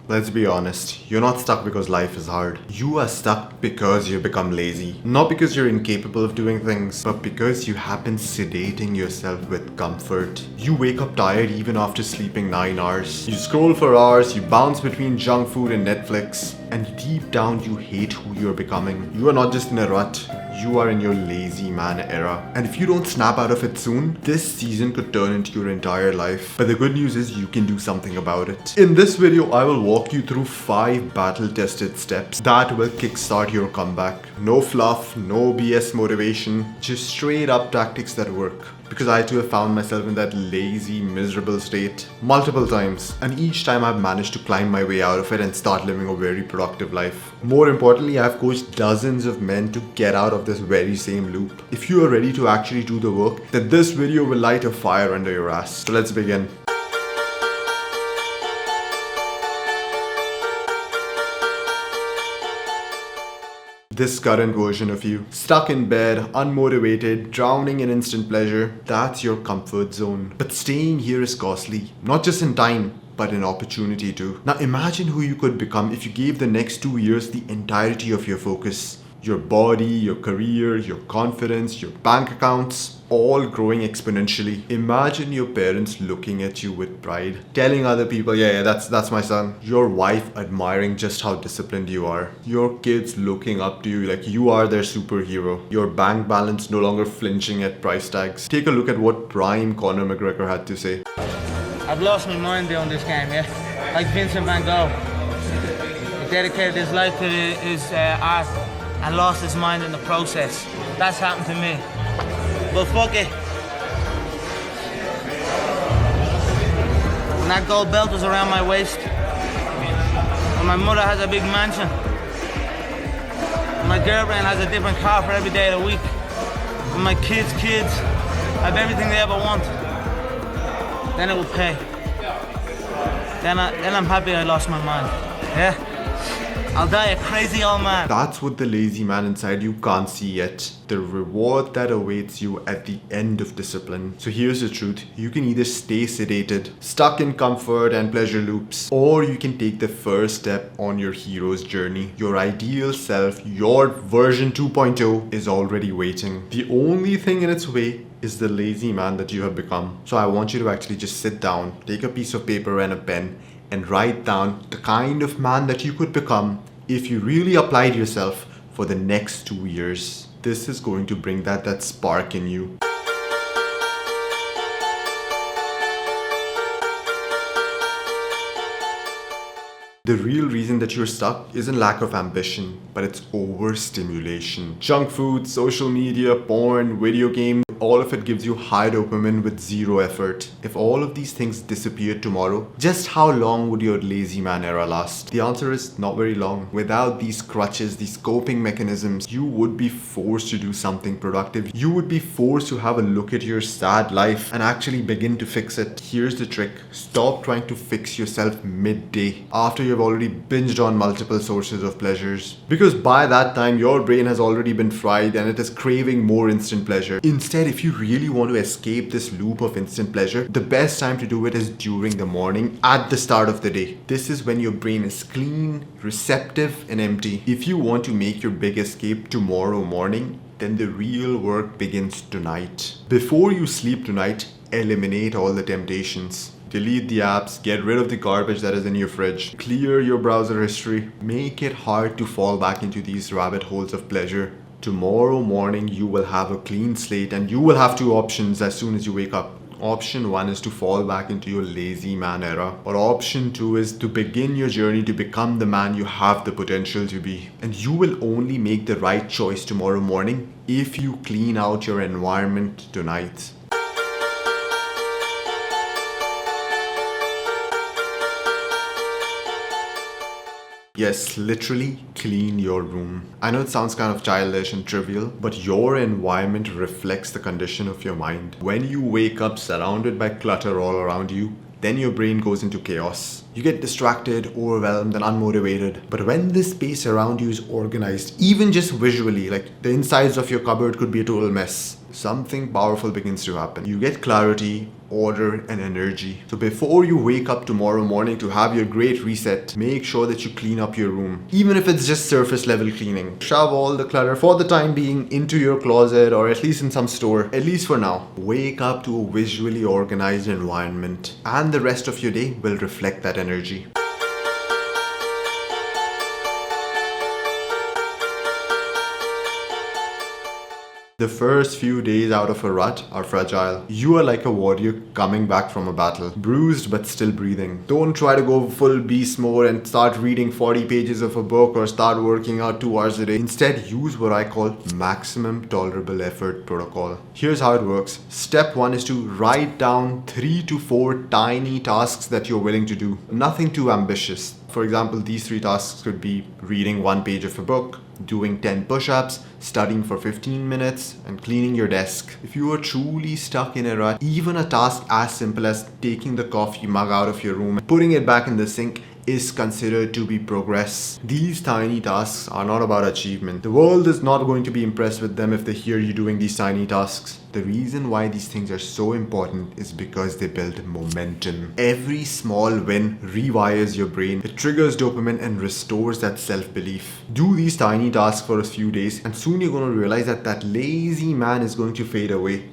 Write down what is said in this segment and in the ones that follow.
Let's be honest, you're not stuck because life is hard. You are stuck because you become lazy. Not because you're incapable of doing things, but because you have been sedating yourself with comfort. You wake up tired even after sleeping 9 hours. You scroll for hours, you bounce between junk food and Netflix, and deep down you hate who you're becoming. You are not just in a rut, you are in your lazy man era. And if you don't snap out of it soon, this season could turn into your entire life. But the good news is you can do something about it. In this video, I will walk you through 5 battle-tested steps that will kickstart your comeback. No fluff, no BS motivation, just straight up tactics that work. Because I too have found myself in that lazy, miserable state multiple times, and each time I've managed to climb my way out of it and start living a very productive life. More importantly, I've coached dozens of men to get out of this very same loop. If you are ready to actually do the work, then this video will light a fire under your ass. So let's begin. This current version of you, stuck in bed, unmotivated, drowning in instant pleasure, that's your comfort zone. But staying here is costly, not just in time, but in opportunity too. Now imagine who you could become if you gave the next 2 years the entirety of your focus. Your body, your career, your confidence, your bank accounts, all growing exponentially. Imagine your parents looking at you with pride, telling other people, yeah, that's my son. Your wife admiring just how disciplined you are. Your kids looking up to you like you are their superhero. Your bank balance no longer flinching at price tags. Take a look at what prime Conor McGregor had to say. I've lost my mind doing this game, yeah? Like Vincent van Gogh. He dedicated his life to his art and lost his mind in the process. That's happened to me. But fuck it. And that gold belt was around my waist. And my mother has a big mansion. And my girlfriend has a different car for every day of the week. And my kids have everything they ever want. Then it will pay. Then I'm happy I lost my mind. Yeah? I'll die a crazy old man. That's what the lazy man inside you can't see yet. The reward that awaits you at the end of discipline. So here's the truth. You can either stay sedated, stuck in comfort and pleasure loops, or you can take the first step on your hero's journey. Your ideal self, your version 2.0 is already waiting. The only thing in its way is the lazy man that you have become. So I want you to actually just sit down, take a piece of paper and a pen, and write down the kind of man that you could become if you really applied yourself for the next 2 years. This is going to bring that spark in you. The real reason that you're stuck isn't lack of ambition, but it's overstimulation. Junk food, social media, porn, video games, all of it gives you high dopamine with zero effort. If all of these things disappeared tomorrow, just how long would your lazy man era last? The answer is not very long. Without these crutches, these coping mechanisms, you would be forced to do something productive. You would be forced to have a look at your sad life and actually begin to fix it. Here's the trick. Stop trying to fix yourself midday after you've already binged on multiple sources of pleasures. Because by that time, your brain has already been fried and it is craving more instant pleasure. Instead, if you really want to escape this loop of instant pleasure, the best time to do it is during the morning at the start of the day. This is when your brain is clean, receptive, and empty. If you want to make your big escape tomorrow morning, then the real work begins tonight. Before you sleep tonight, eliminate all the temptations. Delete the apps, get rid of the garbage that is in your fridge, clear your browser history, make it hard to fall back into these rabbit holes of pleasure. Tomorrow morning you will have a clean slate and you will have 2 options as soon as you wake up. Option 1 is to fall back into your lazy man era, or option 2 is to begin your journey to become the man you have the potential to be. And you will only make the right choice tomorrow morning if you clean out your environment tonight. Yes, literally clean your room. I know it sounds kind of childish and trivial, but your environment reflects the condition of your mind. When you wake up surrounded by clutter all around you, then your brain goes into chaos. You get distracted, overwhelmed, and unmotivated. But when the space around you is organized, even just visually, like the insides of your cupboard could be a total mess. something powerful begins to happen. You get clarity, order, and energy. So before you wake up tomorrow morning to have your great reset, make sure that you clean up your room. Even if it's just surface level cleaning. Shove all the clutter for the time being into your closet or at least in some store, at least for now. Wake up to a visually organized environment and the rest of your day will reflect that energy. The first few days out of a rut are fragile. You are like a warrior coming back from a battle, bruised but still breathing. Don't try to go full beast mode and start reading 40 pages of a book or start working out 2 hours a day. Instead, use what I call maximum tolerable effort protocol. Here's how it works. Step 1 is to write down 3 to 4 tiny tasks that you're willing to do. Nothing too ambitious. For example, these 3 tasks could be reading 1 page of a book, doing 10 push-ups, studying for 15 minutes, and cleaning your desk. If you are truly stuck in a rut, even a task as simple as taking the coffee mug out of your room and putting it back in the sink is considered to be progress. These tiny tasks are not about achievement. The world is not going to be impressed with them if they hear you doing these tiny tasks. The reason why these things are so important is because they build momentum. Every small win rewires your brain. It triggers dopamine and restores that self-belief. Do these tiny tasks for a few days and soon you're going to realize that that lazy man is going to fade away.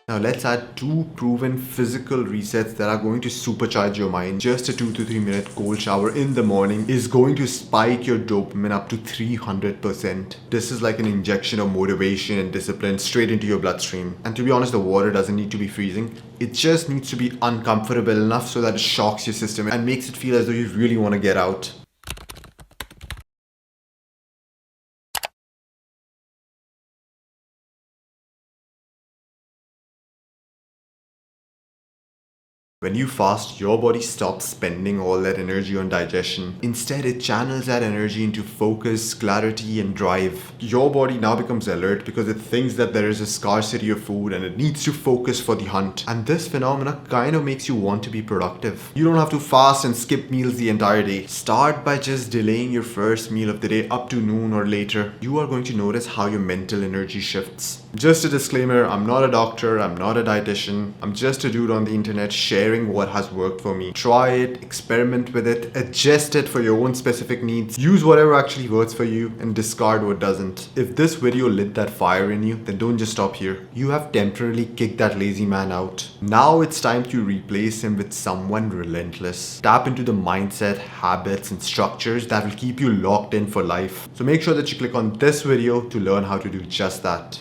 Now let's add 2 proven physical resets that are going to supercharge your mind. Just a 2 to 3 minute cold shower in the morning is going to spike your dopamine up to 300%. This is like an injection of motivation and discipline straight into your bloodstream. And to be honest, the water doesn't need to be freezing. It just needs to be uncomfortable enough so that it shocks your system and makes it feel as though you really want to get out. When you fast, your body stops spending all that energy on digestion. Instead, it channels that energy into focus, clarity, and drive. Your body now becomes alert because it thinks that there is a scarcity of food and it needs to focus for the hunt. And this phenomena kind of makes you want to be productive. You don't have to fast and skip meals the entire day. Start by just delaying your first meal of the day up to noon or later. You are going to notice how your mental energy shifts. Just a disclaimer, I'm not a doctor, I'm not a dietitian. I'm just a dude on the internet sharing what has worked for me. Try it, experiment with it, adjust it for your own specific needs. Use whatever actually works for you and discard what doesn't. If this video lit that fire in you, then don't just stop here. You have temporarily kicked that lazy man out. Now it's time to replace him with someone relentless. Tap into the mindset, habits, and structures that will keep you locked in for life. So make sure that you click on this video to learn how to do just that.